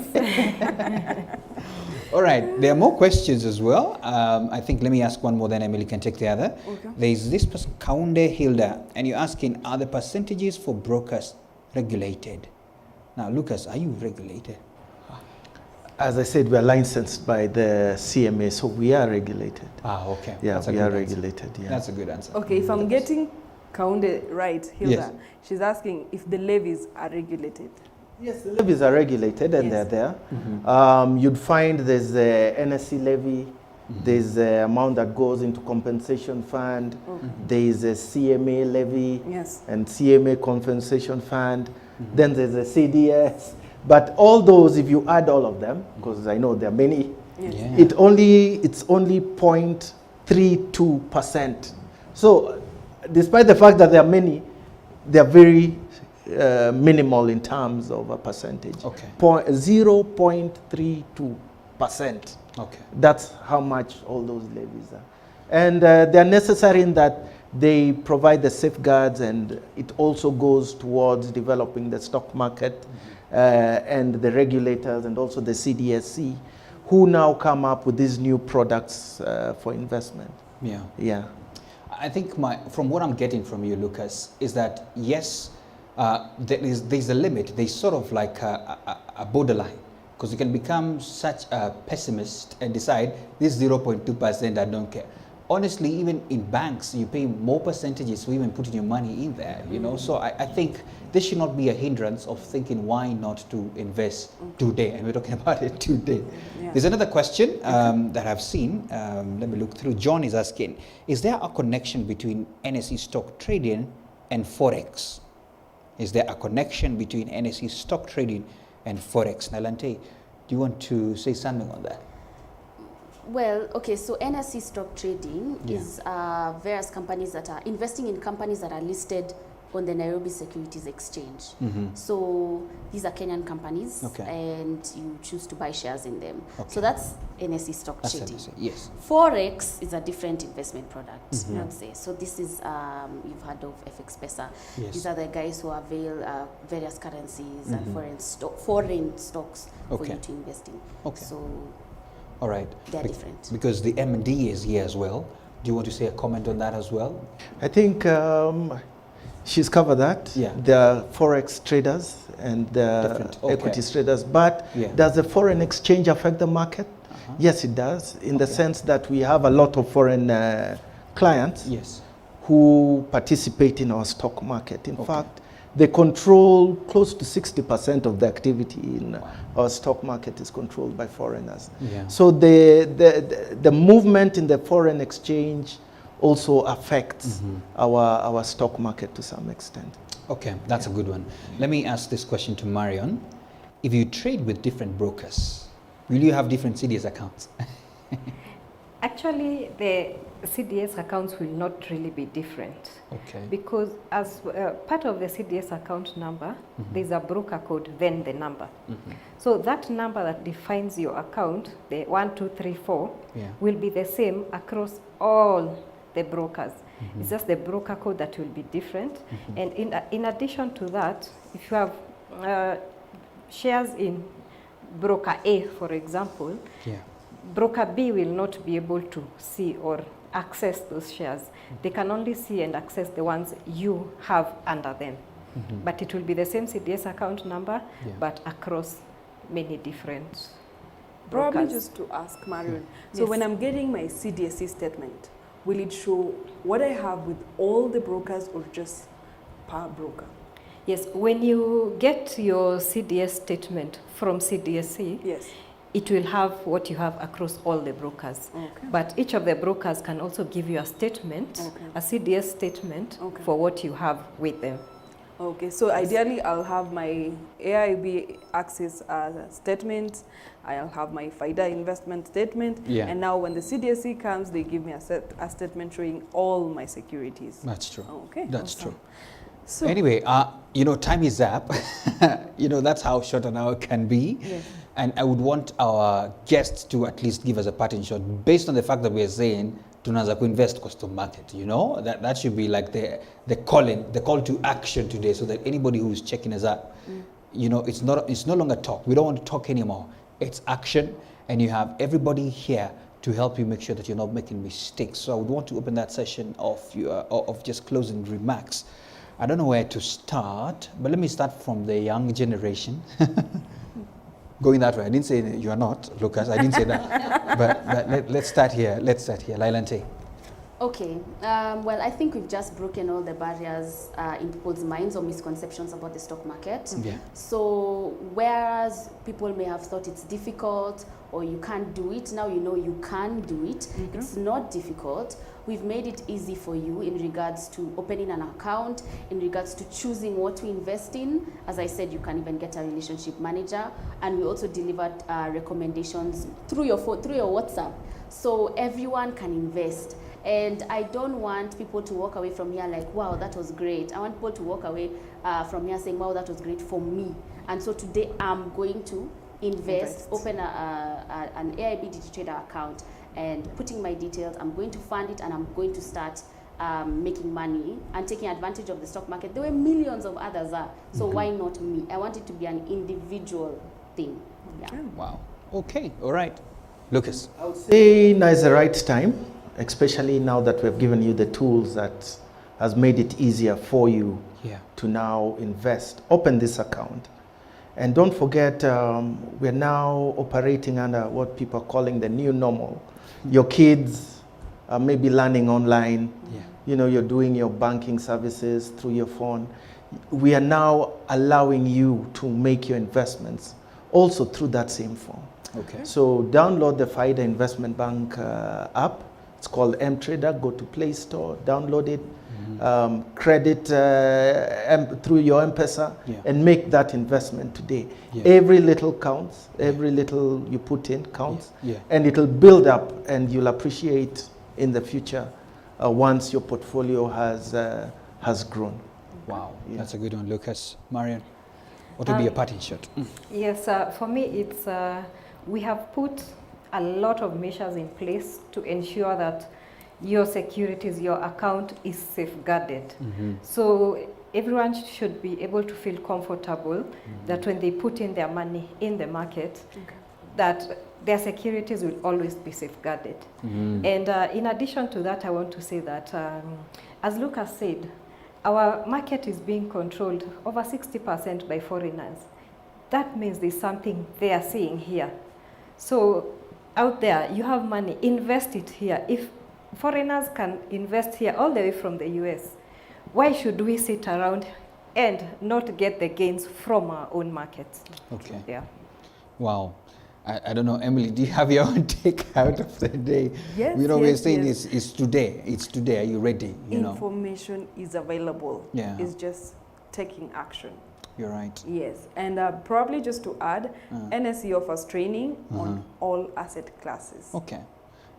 All right. There are more questions as well. I think let me ask one more, then Emily can take the other. There is this person, Kaunde Hilda, and you're asking, are the percentages for brokers regulated? Now, Lucas, are you regulated? As I said, we are licensed by the CMA, so we are regulated. Okay. Yeah, we are regulated. Yeah. That's a good answer. Okay, if I'm getting Kaunde right, Hilda, she's asking if the levies are regulated. Yes, the levies are regulated and they're there. You'd find there's the NSE levy, there's the amount that goes into compensation fund, there's a CMA levy and CMA compensation fund, then there's a CDS. But all those, if you add all of them, because I know there are many, it's only 0.32%. So despite the fact that there are many, they are very minimal in terms of a percentage. 0.32%. That's how much all those levies are. And they're necessary in that they provide the safeguards, and it also goes towards developing the stock market and the regulators and also the CDSC, who now come up with these new products for investment. I think from what I'm getting from you, Lucas, is that yes, there's a limit. There's sort of like a borderline, because you can become such a pessimist and decide this 0.2%, I don't care. Honestly, even in banks, you pay more percentages for even putting your money in there, you know. So I think this should not be a hindrance of thinking why not to invest today. And we're talking about it today. There's another question that I've seen. Let me look through. John is asking, is there a connection between NSE stock trading and Forex? Is there a connection between NSE stock trading and Forex? Nailantei, do you want to say something on that? Well, okay, so NSE stock trading Yeah. is various companies that are investing in companies that are listed on the Nairobi Securities Exchange. So these are Kenyan companies, Okay. and you choose to buy shares in them. Okay. So that's NSE stock That's trading. NSE, yes. Forex is a different investment product, I would say. So this is, you've heard of FX Pesa. Yes. These are the guys who avail various currencies and foreign stocks for Okay. you to invest in. Okay. So All right. they're different. Because the M&D is here as well. Do you want to say a comment on that as well? I think she's covered that. Yeah. The Forex traders and the Different, okay. equities traders. But Yeah. does the foreign exchange affect the market? Yes, it does, in the sense that we have a lot of foreign clients Yes. who participate in our stock market. In Okay. fact, they control close to 60% of the activity in our stock market is controlled by foreigners. Yeah. So the movement in the foreign exchange also affects our stock market to some extent. Okay, that's a good one. Let me ask this question to Marion. If you trade with different brokers, will you have different CDS accounts? Actually, the CDS accounts will not really be different. Okay. Because as part of the CDS account number, there's a broker code, then the number. So that number that defines your account, the 1, 2, 3, 4, Yeah. will be the same across all the brokers. It's just the broker code that will be different. And in addition to that, if you have shares in broker A, for example, Yeah. broker B will not be able to see or access those shares. They can only see and access the ones you have under them. But it will be the same CDS account number, Yeah. but across many different Probably brokers. just to ask Marion. So Yes. when I'm getting my CDSE statement, will it show what I have with all the brokers or just per broker? Yes, when you get your CDS statement from CDSE, Yes. it will have what you have across all the brokers. Okay. But each of the brokers can also give you a statement, Okay. a CDS statement Okay. for what you have with them. Okay, so ideally I'll have my AIB-AXYS statement, I'll have my FIDA investment statement, Yeah. and now when the CDSE comes, they give me a statement showing all my securities. That's true. Okay, That's awesome. true. So, Anyway, time is up. That's how short an hour can be. Yes. And I would want our guests to at least give us a parting shot based on the fact that we are saying Tunaanza kuinvest kwa stock market. That should be like the call to action today, so that anybody who's checking us out, it's no longer talk. We don't want to talk anymore. It's action, and you have everybody here to help you make sure that you're not making mistakes. So I would want to open that session of just closing remarks. I don't know where to start, but let me start from the young generation. Going that way. I didn't say you are not, Lucas. I didn't say that. But let's start here. Nailantei. Okay, well, I think we've just broken all the barriers in people's minds or misconceptions about the stock market. Yeah. So whereas people may have thought it's difficult or you can't do it, now you know you can do it. It's not difficult. We've made it easy for you in regards to opening an account, in regards to choosing what to invest in. As I said, you can even get a relationship manager, and we also delivered recommendations through your phone, through your WhatsApp, so everyone can invest. And I don't want people to walk away from here like, wow, that was great. I want people to walk away from here saying, wow, that was great for me. And so today I'm going to invest. Open an AIB DigiTrader account and putting my details. I'm going to fund it and I'm going to start making money and taking advantage of the stock market. There were millions of others there, so why not me? I want it to be an individual thing. Yeah. Wow. Okay. All right. Lucas. I would say now is the right time, especially now that we've given you the tools that has made it easier for you to now invest. Open this account. And don't forget, we're now operating under what people are calling the new normal. Your kids are maybe learning online. You're doing your banking services through your phone. We are now allowing you to make your investments also through that same phone. Okay. So download the FIDA Investment Bank app. It's called M-Trader. Go to Play Store, download it. credit through your M-Pesa, Yeah. and make that investment today. Yeah. Every little counts. Every little you put in counts. Yeah. And it'll build up, and you'll appreciate in the future once your portfolio has grown. Wow, Yeah. that's a good one, Lucas. Marion, what would be a parting shot? Yes, for me, it's we have put a lot of measures in place to ensure that your securities, your account is safeguarded. So everyone should be able to feel comfortable that when they put in their money in the market, that their securities will always be safeguarded. And in addition to that, I want to say that, as Lucas said, our market is being controlled over 60% by foreigners. That means there's something they are seeing here. So out there, you have money, invest it here. If foreigners can invest here all the way from the US, why should we sit around and not get the gains from our own markets? Okay. Yeah. Wow. I don't know, Emily, do you have your own take out of the day? Yes, You know, we're yes, saying yes. it's today. It's today. Are you ready? You know, Information is available. Yeah. It's just taking action. you're right. Yes, and probably just to add, NSE offers training on all asset classes. Okay.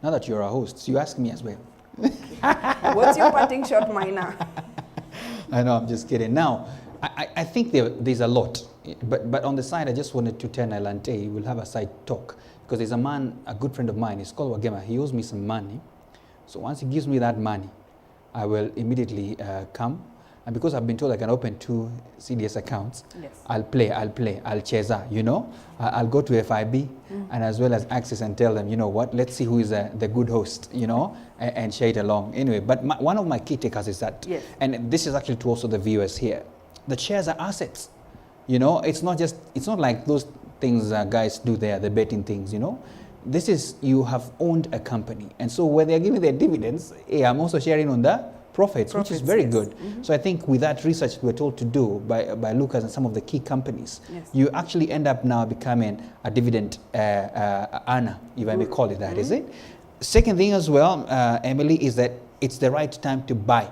Now that you're a host, you ask me as well. What's your parting shot, Maina? I know, I'm just kidding. Now, I think there's a lot, but on the side, I just wanted to tell Nailantei, we'll have a side talk, because there's a man, a good friend of mine, he's called Wagema, he owes me some money. So once he gives me that money, I will immediately come, and because I've been told I can open 2 CDS accounts, Yes. I'll cheza, you know. I'll go to FIB and as well as Access and tell them, you know what, let's see who is the good host, you know, and share it along. Anyway, but one of my key takers is that, Yes. and this is actually to also the viewers here, the shares are assets. You know, it's not like those things guys do there, the betting things, you know. This is, you have owned a company. And so when they're giving their dividends, hey, I'm also sharing on the profits, which is very yes. good. So I think with that research we're told to do by Lucas and some of the key companies, Yes. you actually end up now becoming a dividend earner, if I may call it that, is it? Second thing as well, Emily, is that it's the right time to buy.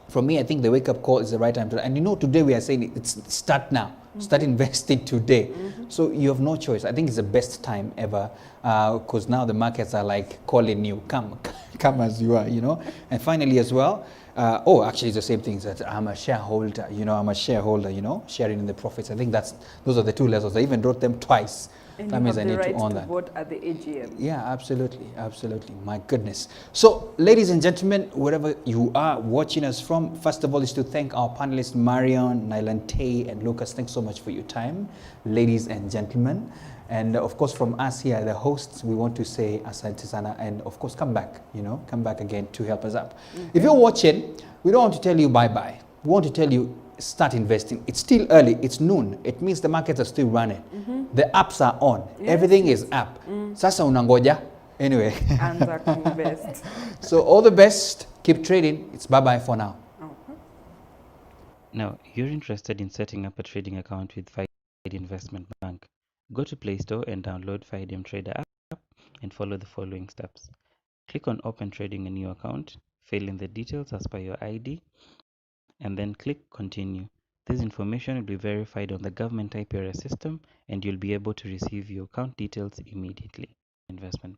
For me, I think the wake-up call is the right time to, and you know, today we are saying it's start now, start investing today. So you have no choice. I think it's the best time ever, because now the markets are like calling you, come as you are, you know. And finally as well, actually it's the same thing, that I'm a shareholder, you know, sharing in the profits. I think those are the 2 lessons. I even wrote them twice. And That you means have I the need right to own to that. vote at the AGM. Yeah, absolutely, absolutely. My goodness. So, ladies and gentlemen, wherever you are watching us from, first of all is to thank our panelists, Marion, Nailantei, and Lucas. Thanks so much for your time, ladies and gentlemen. And of course, from us here, the hosts, we want to say asante sana, and of course, come back again to help us up. If you're watching, we don't want to tell you bye-bye. We want to tell you, start investing. It's still early, it's noon. It means the markets are still running. The apps are on. Yes. Everything is up. Sasa unangoja. Anyway. Anza kuinvest. So all the best. Keep trading. It's bye-bye for now. Now, you're interested in setting up a trading account with FIDE Investment Bank. Go to Play Store and download FIDE Trader app and follow the following steps. Click on Open Trading a New Account, fill in the details as per your ID, and then click Continue. This information will be verified on the government IPRS system, and you'll be able to receive your account details immediately. Investment